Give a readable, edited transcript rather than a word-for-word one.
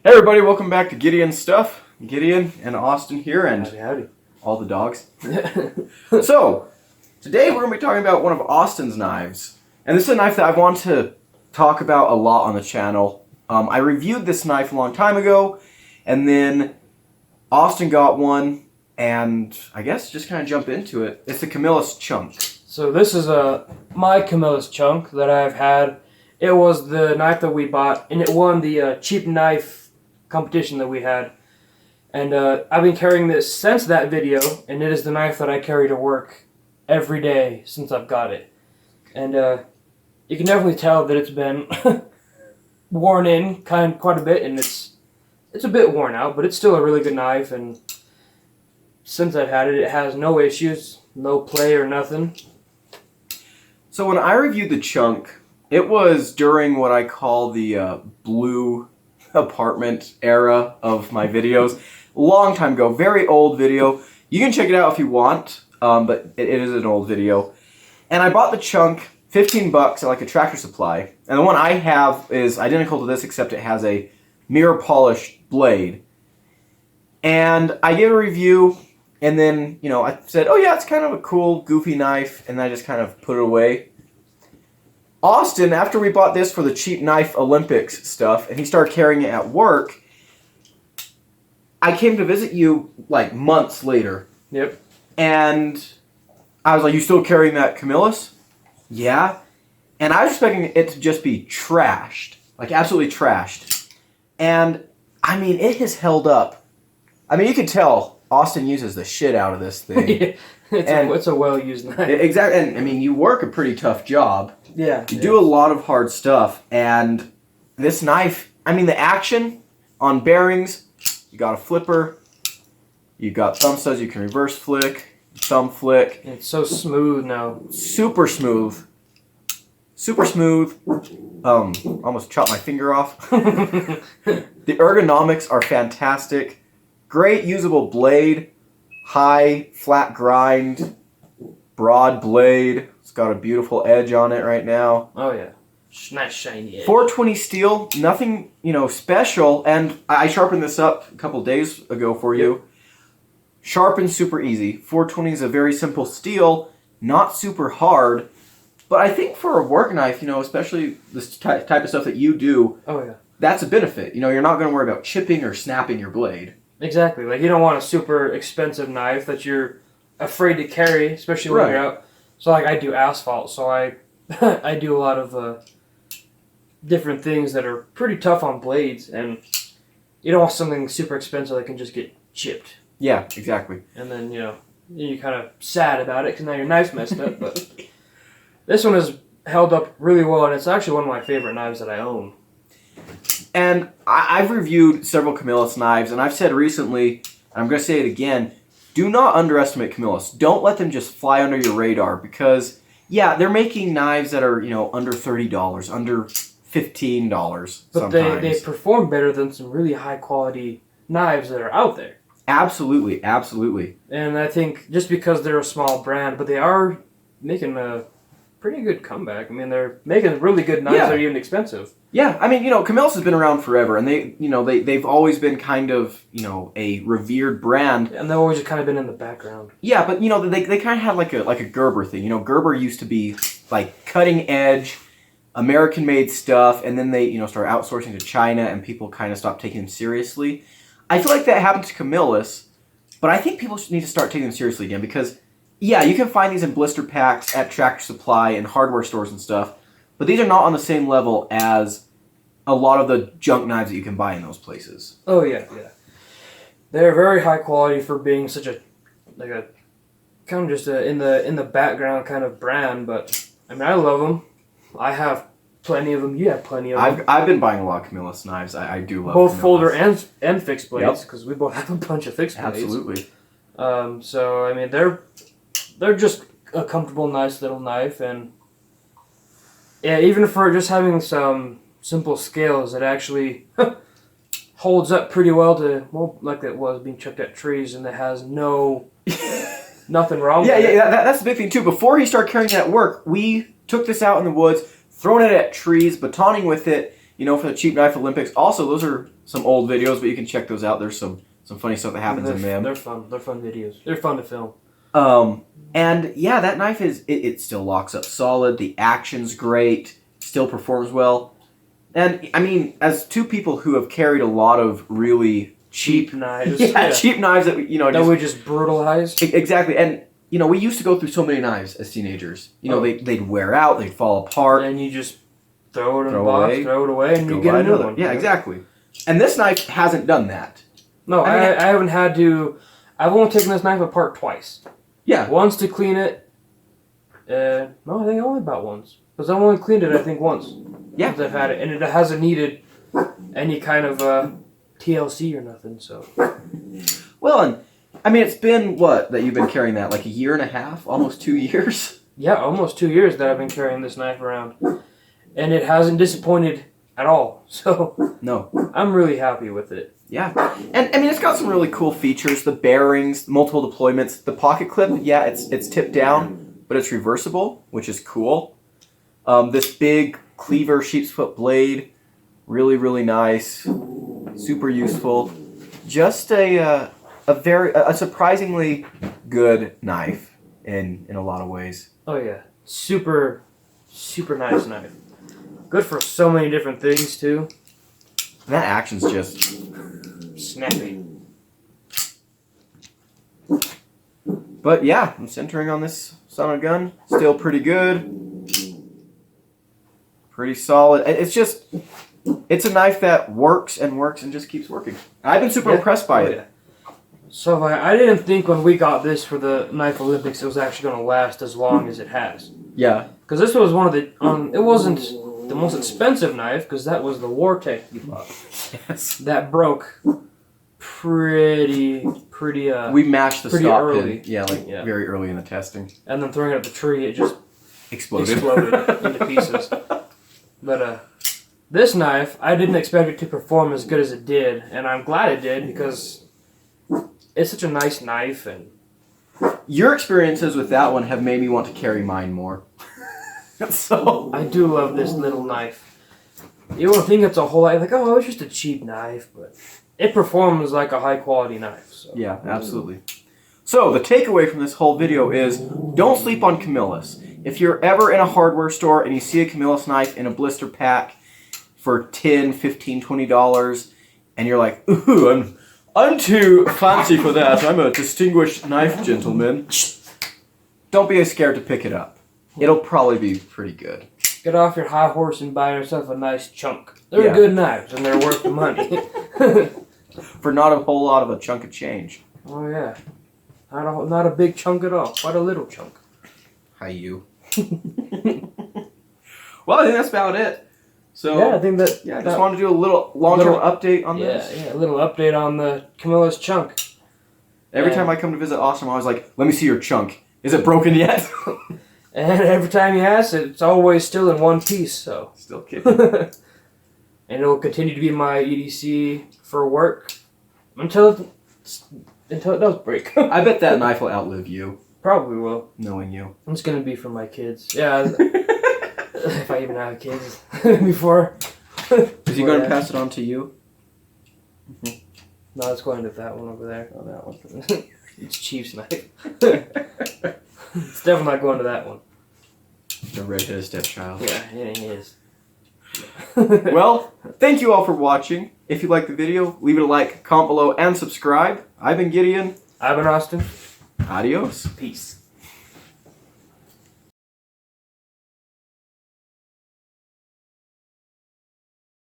Hey everybody, welcome back to Gideon Stuff. Gideon and Austin here and Howdy. all the dogs. So, today we're going to be talking about one of Austin's knives. And this is a knife that I've wanted to talk about a lot on the channel. I reviewed this knife a long time ago, and then Austin got one, and I guess just kind of jump into it. It's the Camillus chunk. So this is my Camillus chunk that I've had. It was the knife that we bought, and it won the cheap knife competition that we had. And I've been carrying this since that video, and it is the knife that I carry to work every day since I've got it. And you can definitely tell that it's been worn in quite a bit, and it's a bit worn out, but it's still a really good knife. And since I've had it, it has no issues, no play or nothing. So when I reviewed the chunk, it was during what I call the blue apartment era of my videos. Long time ago, very old video. You can check it out if you want, but it is an old video. And I bought the chunk, 15 bucks at like a Tractor Supply. And the one I have is identical to this, except it has a mirror polished blade. And I gave a review, and then, I said, oh yeah, it's kind of a cool, goofy knife, and I just kind of put it away. Austin, after we bought this for the cheap knife Olympics stuff, and he started carrying it at work, I came to visit you like months later. Yep. And I was like, you still carrying that Camillus? Yeah. And I was expecting it to just be trashed. Like absolutely trashed. And, I mean, it has held up. I mean, you can tell Austin uses the shit out of this thing. It's a well-used knife. Exactly. And, I mean, you work a pretty tough job. Yeah. You do a lot of hard stuff. And this knife, I mean, the action on bearings, you got a flipper, you got thumb studs you can reverse flick, thumb flick. It's so smooth now. Super smooth. Super smooth. Almost chopped my finger off. The ergonomics are fantastic. Great usable blade. High, flat grind. Broad blade. It's got a beautiful edge on it right now. Oh yeah. Nice shiny edge. 420 steel. Nothing, special. And I sharpened this up a couple days ago for you. Sharpened super easy. 420 is a very simple steel. Not super hard. But I think for a work knife, especially this type of stuff that you do, oh yeah, that's a benefit. You're not going to worry about chipping or snapping your blade. Exactly. Like you don't want a super expensive knife that you're afraid to carry, especially when you're out. So like I do asphalt, so I I do a lot of different things that are pretty tough on blades, and you don't want something super expensive that can just get chipped. Yeah, exactly. And then you're kind of sad about it because now your knife's messed up, but. This one has held up really well, and it's actually one of my favorite knives that I own. And I've reviewed several Camillus knives, and I've said recently, and I'm going to say it again, do not underestimate Camillus. Don't let them just fly under your radar, because, yeah, they're making knives that are, under $30, under $15 but sometimes. They perform better than some really high-quality knives that are out there. Absolutely, absolutely. And I think just because they're a small brand, but they are making a pretty good comeback. I mean, they're making really good knives that are even expensive. Yeah, I mean, Camillus has been around forever, and they've always been kind of, a revered brand. And they've always just kind of been in the background. Yeah, but, they kind of had like a Gerber thing. Gerber used to be, like, cutting edge, American-made stuff, and then they, started outsourcing to China, and people kind of stopped taking them seriously. I feel like that happened to Camillus, but I think people need to start taking them seriously again, because... yeah, you can find these in blister packs at Tractor Supply and hardware stores and stuff, but these are not on the same level as a lot of the junk knives that you can buy in those places. Oh yeah, yeah. They're very high quality for being such a kind of just in the background kind of brand, but I mean I love them. I have plenty of them. You have plenty of them. I've been buying a lot of Camillus knives. I do love both Camillus. folder and fixed blades because we both have a bunch of fixed blades. Absolutely. So I mean they're just a comfortable, nice little knife, and yeah, even for just having some simple scales, it actually holds up pretty well like it was being chucked at trees, and it has nothing wrong with it. Yeah, that's the big thing too. Before he started carrying it at work, we took this out in the woods, throwing it at trees, batoning with it, for the Cheap Knife Olympics. Also, those are some old videos, but you can check those out. There's some funny stuff that happens in them. They're fun. They're fun videos. They're fun to film. And yeah, that knife it still locks up solid. The action's great. Still performs well. And I mean, as two people who have carried a lot of really cheap knives, cheap knives that we just brutalized. Exactly, and we used to go through so many knives as teenagers. They'd wear out, they'd fall apart, and you just throw it in a box, throw it away, and you get another one. Yeah, exactly. And this knife hasn't done that. No, I haven't had to. I've only taken this knife apart twice. Yeah, once to clean it. No, I think only about once. Because I've only cleaned it, I think, once. Yeah. Since I've had it. And it hasn't needed any kind of TLC or nothing, so. Well, and I mean, it's been, what, that you've been carrying that? Like a year and a half? Almost 2 years? Yeah, almost 2 years that I've been carrying this knife around. And it hasn't disappointed at all. So. No. I'm really happy with it. Yeah. And I mean, it's got some really cool features. The bearings, multiple deployments. The pocket clip, yeah, it's tipped down, but it's reversible, which is cool. This big cleaver sheep's foot blade, really, really nice. Super useful. Just a surprisingly good knife in a lot of ways. Oh yeah. Super, super nice knife. Good for so many different things, too. And that action's just snappy. But yeah, I'm centering on this son of a gun. Still pretty good. Pretty solid. It's a knife that works and just keeps working. I've been super impressed by it. Yeah. So I didn't think when we got this for the Knife Olympics it was actually going to last as long as it has. Yeah. Because this was one of the... it wasn't the most expensive knife, because that was the Wartech we bought. Yes. That broke pretty we matched the stop early. pin. Yeah, very early in the testing. And then throwing it at the tree, it just exploded into pieces. But this knife, I didn't expect it to perform as good as it did, and I'm glad it did because it's such a nice knife. And your experiences with that one have made me want to carry mine more. So I do love this little knife. You won't think it's a whole lot like, oh, it's just a cheap knife, but it performs like a high quality knife. So. Yeah, absolutely. So the takeaway from this whole video is don't sleep on Camillus. If you're ever in a hardware store and you see a Camillus knife in a blister pack for $10, $15, $20, and you're like, ooh, I'm too fancy for that. I'm a distinguished knife gentleman. Don't be scared to pick it up. It'll probably be pretty good. Get off your high horse and buy yourself a nice chunk. They're good knives, and they're worth the money. For not a whole lot of a chunk of change. Oh, yeah. Not a big chunk at all. Quite a little chunk. Hi, you. Well, I think that's about it. So yeah, I think that... Yeah, I just wanted to do a little long-term update on this. Yeah, a little update on the Camillus chunk. Every time I come to visit Austin, I'm always like, let me see your chunk. Is it broken yet? And every time you ask it, it's always still in one piece, so... Still kicking. And it'll continue to be my EDC for work until it does break. I bet that knife will outlive you. Probably will. Knowing you. It's going to be for my kids. Yeah. If I even have kids before. Is he going to pass it on to you? Mm-hmm. No, it's going to that one over there. Oh, that one. It's Chief's knife. It's definitely not going to that one. The redheaded stepchild. Yeah, it is. Well, thank you all for watching. If you liked the video, leave it a like, comment below, and subscribe. I've been Gideon. I've been Austin. Adios. Peace.